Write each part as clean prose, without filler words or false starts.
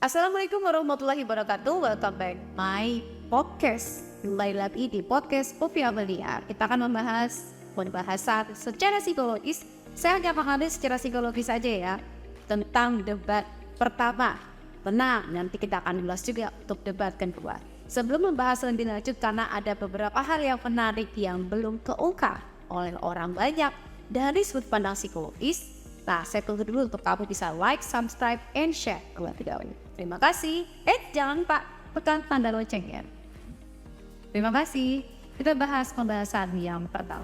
Assalamualaikum warahmatullahi wabarakatuh. Welcome back my podcast. Kembali lagi di podcast Poppy Amelia. Kita akan membahas pembahasan secara psikologis. Saya hanya mengambil secara psikologis saja ya, tentang debat pertama. Tenang, nanti kita akan ulas juga untuk debat kedua. Sebelum membahas lebih lanjut, karena ada beberapa hal yang menarik yang belum keungkap oleh orang banyak dari sudut pandang psikologis. Nah, saya tunggu dulu untuk kamu bisa like, subscribe, and share video ini. Terima kasih. Jangan lupa tekan tanda lonceng ya. Terima kasih. Kita bahas pembahasan yang pertama.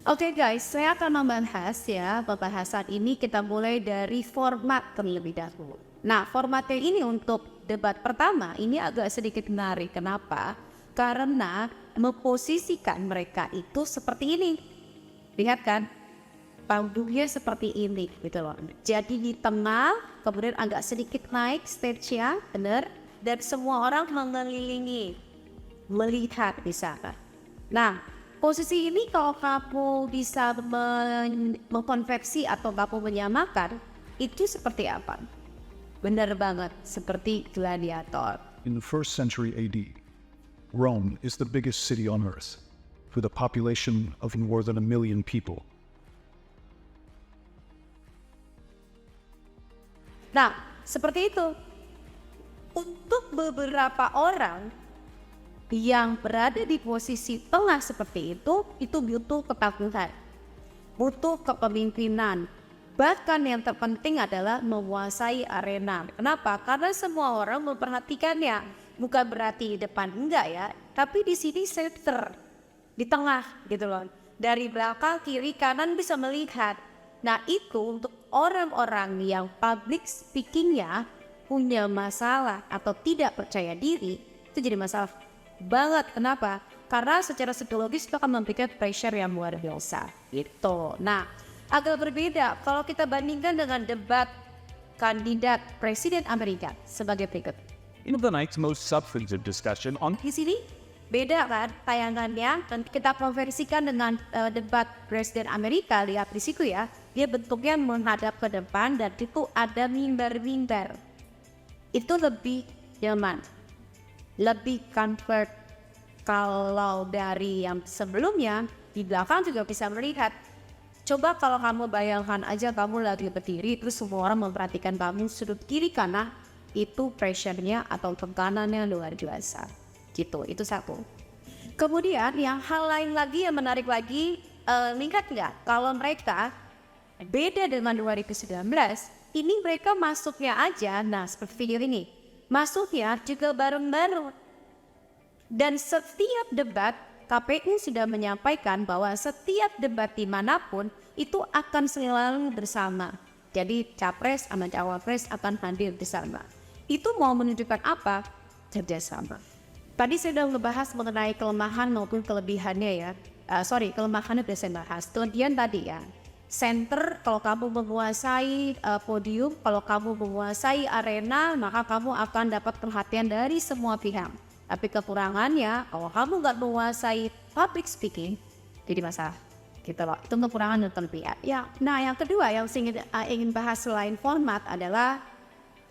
Oke guys, saya akan membahas ya pembahasan ini. Kita mulai dari format terlebih dahulu. Nah, formatnya ini untuk debat pertama ini agak sedikit menarik. Kenapa? Karena memposisikan mereka itu seperti ini. Lihat kan? Panggungnya seperti ini gitu loh. Jadi di tengah, kemudian agak sedikit naik stage-nya, bener? Dan semua orang mengelilingi, melihat di sana. Nah, posisi ini kalau kamu bisa mengkonversi atau kamu menyamakan, itu seperti apa? Benar banget, seperti gladiator. In the 1st century AD, Rome is the biggest city on earth, with a population of more than 1 million people. Nah, seperti itu. Untuk beberapa orang yang berada di posisi tengah seperti itu butuh ketakutan, butuh kepemimpinan. Bahkan yang terpenting adalah menguasai arena. Kenapa? Karena semua orang memperhatikannya. Bukan berarti di depan enggak ya, tapi di sini center, di tengah gitu loh. Dari belakang, kiri, kanan bisa melihat. Nah itu untuk orang-orang yang public speakingnya punya masalah atau tidak percaya diri, itu jadi masalah banget. Kenapa? Karena secara psikologis itu akan memberikan pressure yang luar biasa gitu. Nah, agak berbeda kalau kita bandingkan dengan debat kandidat Presiden Amerika sebagai berikut. In the night's most substantive discussion on Di sini beda kan tayangannya, dan kita konversikan dengan debat Presiden Amerika. Lihat di situ ya, dia bentuknya menghadap ke depan dan itu ada mimbar-mimbar. Itu lebih nyaman, lebih comfort. Kalau dari yang sebelumnya, di belakang juga bisa melihat. Coba kalau kamu bayangkan aja kamu lagi berdiri, terus semua orang memperhatikan kamu sudut kiri kanan, itu pressure-nya atau tekanannya luar biasa. Gitu, itu satu. Kemudian yang hal lain lagi yang menarik lagi, lihat nggak? Kalau mereka beda dengan 2019, ini mereka masuknya aja, nah seperti video ini, masuknya juga bareng-bareng. Dan setiap debat, KPU sudah menyampaikan bahwa setiap debat dimanapun itu akan selalu bersama. Jadi capres sama cawapres akan hadir di sana. Itu mau menunjukkan apa? Kerjasama. Tadi saya sudah membahas mengenai kelemahan maupun kelebihannya ya. Kelemahannya sudah saya bahas. Kemudian tadi ya, center, kalau kamu menguasai podium, kalau kamu menguasai arena, maka kamu akan dapat perhatian dari semua pihak. Tapi kekurangannya, kalau kamu nggak menguasai public speaking, jadi masalah. Gitu loh, itu kekurangan dan kelebihan. Ya, nah yang kedua yang ingin bahas selain format adalah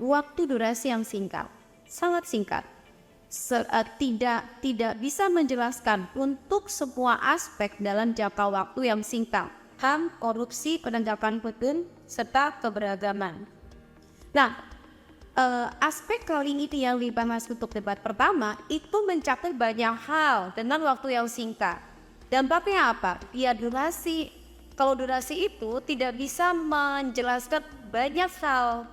waktu durasi yang singkat, sangat singkat. Tidak bisa menjelaskan untuk semua aspek dalam jangka waktu yang singkat. HAM, korupsi, penegakan hukum, serta keberagaman. Nah, aspek kali ini yang dibahas untuk debat pertama itu mencapai banyak hal dengan waktu yang singkat. Dampaknya apa? Ya durasi. Kalau durasi itu tidak bisa menjelaskan banyak hal.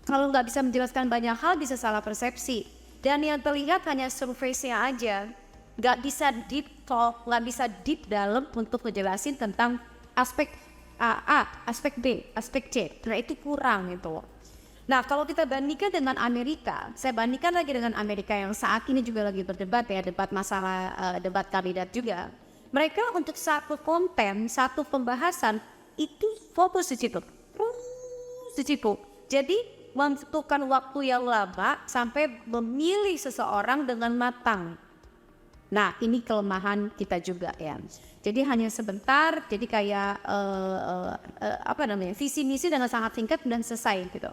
Kalau nggak bisa menjelaskan banyak hal, bisa salah persepsi. Dan yang terlihat hanya surface-nya aja. Nggak bisa deep talk, nggak bisa deep dalam untuk ngejelasin tentang aspek A, aspek B, aspek C. Nah itu kurang itu. Nah kalau kita bandingkan dengan Amerika, saya bandingkan lagi dengan Amerika yang saat ini juga lagi berdebat ya, debat masalah, debat kandidat juga. Mereka untuk satu konten, satu pembahasan itu fokus di situ. Jadi membutuhkan waktu yang lama sampai memilih seseorang dengan matang. Nah, ini kelemahan kita juga ya. Jadi hanya sebentar, jadi kayak visi misi dengan sangat singkat dan selesai gitu.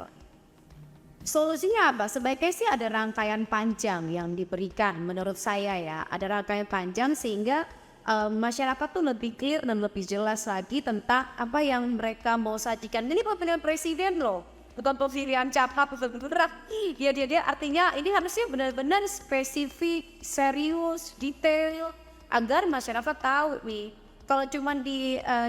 Solusinya apa? Sebaiknya sih ada rangkaian panjang yang diberikan menurut saya ya. Ada rangkaian panjang sehingga masyarakat tuh lebih clear dan lebih jelas lagi tentang apa yang mereka mau sajikan. Ini pemilihan presiden loh, bukan pemilihan capres bener-bener. Dia artinya ini harusnya benar-benar spesifik, serius, detail agar masyarakat tahu nih. Kalau cuma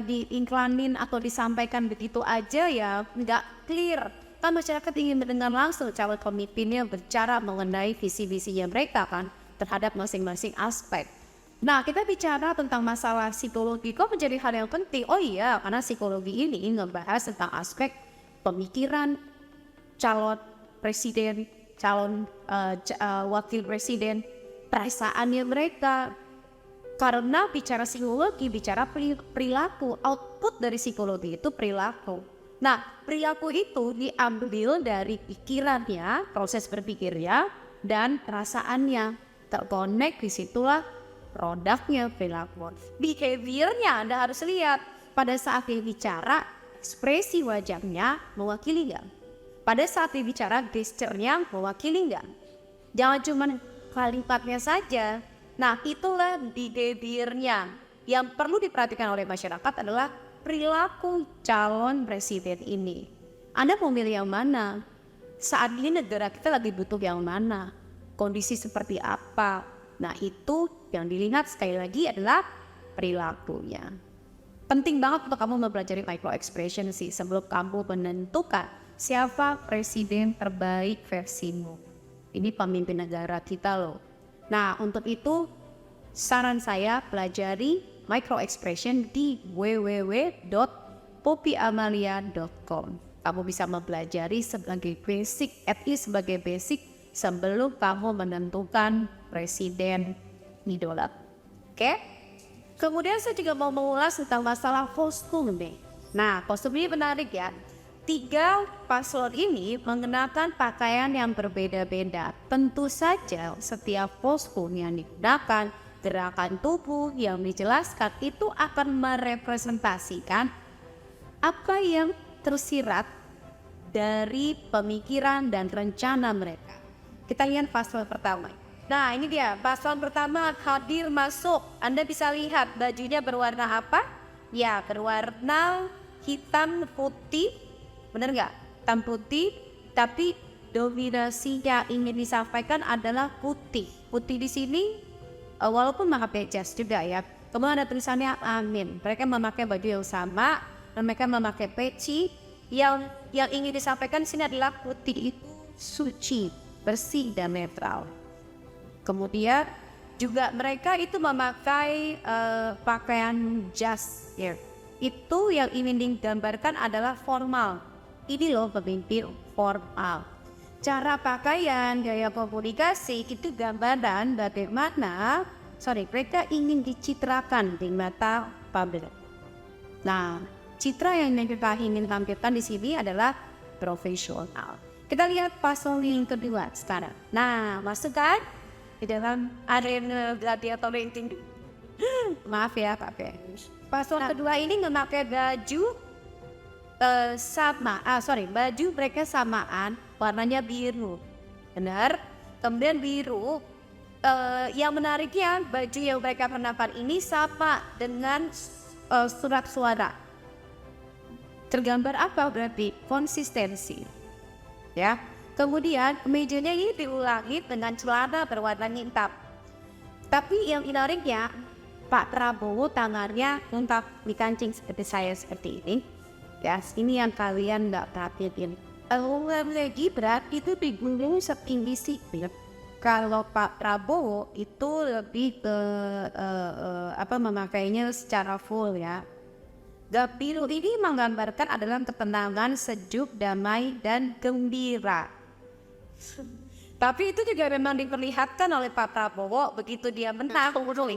diiklanin atau disampaikan begitu aja ya nggak clear. Kan masyarakat ingin mendengar langsung calon pemimpinnya bicara mengenai visi-visinya mereka kan terhadap masing-masing aspek. Nah, kita bicara tentang masalah psikologi kok menjadi hal yang penting. Oh iya, karena psikologi ini ngebahas tentang aspek pemikiran calon presiden, calon wakil presiden, perasaannya mereka. Karena bicara psikologi, bicara perilaku, output dari psikologi itu perilaku. Nah, perilaku itu diambil dari pikirannya, proses berpikirnya, dan perasaannya. Terkonek disitulah produknya perilaku. Behaviornya Anda harus lihat. Pada saat dia bicara, ekspresi wajahnya mewakili nggak? Pada saat dia bicara, gesturnya mewakili nggak? Jangan cuma kalimatnya saja. Nah, itulah behaviornya. Yang perlu diperhatikan oleh masyarakat adalah perilaku calon presiden ini. Anda mau milih yang mana? Saat ini negara kita lagi butuh yang mana? Kondisi seperti apa? Nah, itu yang dilihat sekali lagi adalah perilakunya. Penting banget untuk kamu mempelajari micro expression sih sebelum kamu menentukan siapa presiden terbaik versimu. Ini pemimpin negara kita loh. Nah, untuk itu saran saya pelajari micro expression di www.poppyamalia.com. Kamu bisa mempelajari sebagai basic, at least sebagai basic sebelum kamu menentukan presiden idola. Oke? Kemudian saya juga mau mengulas tentang masalah kostum nih. Nah, kostum ini menarik ya. 3 paslon ini mengenakan pakaian yang berbeda-beda. Tentu saja setiap kostum yang digunakan, gerakan tubuh yang dijelaskan itu akan merepresentasikan apa yang tersirat dari pemikiran dan rencana mereka. Kita lihat paslon pertama. Nah, ini dia paslon pertama hadir masuk. Anda bisa lihat bajunya berwarna apa? Ya, berwarna hitam putih. Benar nggak? Hitam putih, tapi dominasi yang ingin disampaikan adalah putih. Putih di sini walaupun memakai jas juga ya. Kemudian ada tulisannya amin. Mereka memakai baju yang sama dan mereka memakai peci. Yang ingin disampaikan di sini adalah putih itu suci, bersih dan netral. Kemudian juga mereka itu memakai pakaian jas ya. Itu yang ingin digambarkan adalah formal. Ini loh pemimpin formal. Cara pakaian, gaya komunikasi itu gambaran bagaimana mereka ingin dicitrakan di mata publik. Nah, citra yang mereka ingin tampilkan di sini adalah profesional. Kita lihat paslon yang kedua sekarang. Nah, masuk kan di dalam arena gladiator yang tinggi. Maaf ya Pak P. Paslon kedua ini memakai baju baju mereka samaan, warnanya biru. Benar? Kemudian biru. Yang menariknya baju yang mereka kenakan ini sama dengan surat suara. Tergambar apa berarti? Konsistensi. Ya. Kemudian kemejanya ini diulangi dengan celana berwarna hitam. Tapi yang menariknya Pak Prabowo tangannya untuk dikancing seperti saya seperti ini. Ya, ini yang kalian nggak perhatiin. Lagi berarti itu digulung setinggi sipil. Kalau Pak Prabowo itu lebih ke memakainya secara full ya. Biru ini menggambarkan adalah ketenangan, sejuk, damai dan gembira. Tapi itu juga memang diperlihatkan oleh Pak Prabowo begitu dia menang,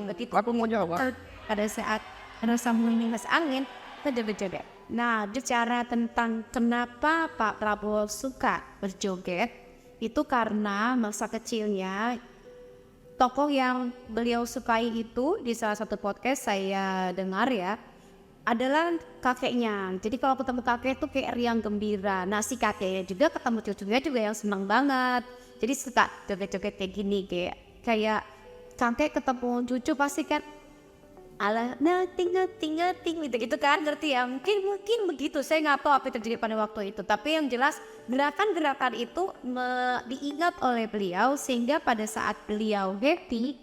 begitu. Aku mau jawab. Pada saat ada sambungan angin, beda-beda. Nah, bicara tentang kenapa Pak Prabowo suka berjoget, itu karena masa kecilnya tokoh yang beliau sukai itu di salah satu podcast saya dengar ya, adalah kakeknya. Jadi kalau ketemu kakek itu kayak riang gembira. Nah si kakeknya juga ketemu cucunya juga yang senang banget. Jadi suka joget-joget kayak gini, kayak kakek ketemu cucu pasti kan ala nothing gitu kan, ngerti ya, mungkin begitu. Saya nggak tahu apa yang terjadi pada waktu itu, tapi yang jelas gerakan-gerakan itu diingat oleh beliau sehingga pada saat beliau happy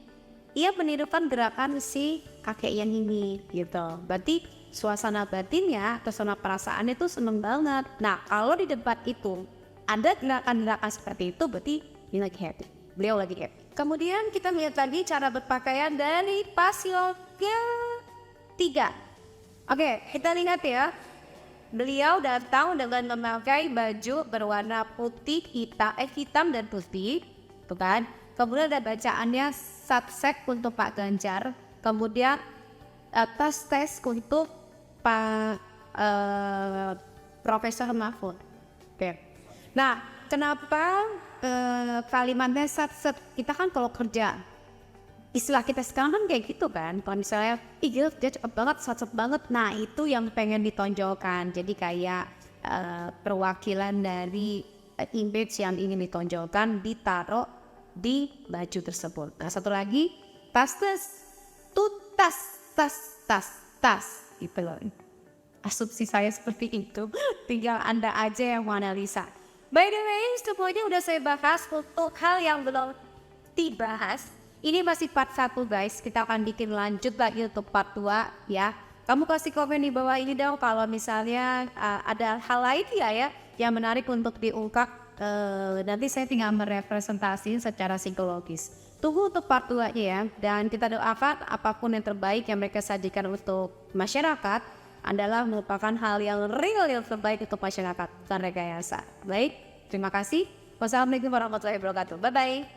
ia menirukan gerakan si kakek yang ini gitu. Berarti suasana batinnya atau suasana perasaan itu seneng banget. Nah kalau di debat itu ada gerakan-gerakan seperti itu, berarti dia lagi happy, beliau lagi happy. Kemudian kita lihat lagi cara berpakaian dari paslon ketiga. Oke, kita lihat ya. Beliau datang dengan memakai baju berwarna putih, hitam dan putih, tuh kan. Kemudian ada bacaannya satsek untuk Pak Ganjar. Kemudian tes untuk Pak Profesor Mahfud. Oke. Nah, kenapa kalimatnya satset? Kita kan kalau kerja, istilah kita sekarang kan kayak gitu kan. Kalau misalnya, dia cepet banget, satset banget. Nah, itu yang pengen ditonjolkan. Jadi kayak perwakilan dari image yang ingin ditonjolkan ditaruh di baju tersebut. Nah, satu lagi, tas, gitu loh. Asumsi saya seperti itu. Tinggal Anda aja yang menganalisa. By the way, semuanya udah saya bahas. Untuk hal yang belum dibahas, ini masih part 1 guys. Kita akan bikin lanjut lagi untuk part 2 ya. Kamu kasih komen di bawah ini dong kalau misalnya ada hal lain ya yang menarik untuk diungkap. Nanti saya tinggal merepresentasikan secara psikologis. Tunggu untuk part 2 ya. Dan kita doakan apapun yang terbaik yang mereka sajikan untuk masyarakat adalah merupakan hal yang real yang terbaik untuk masyarakat, bukan rekayasa. Baik, terima kasih. Wassalamualaikum warahmatullahi wabarakatuh. Bye-bye.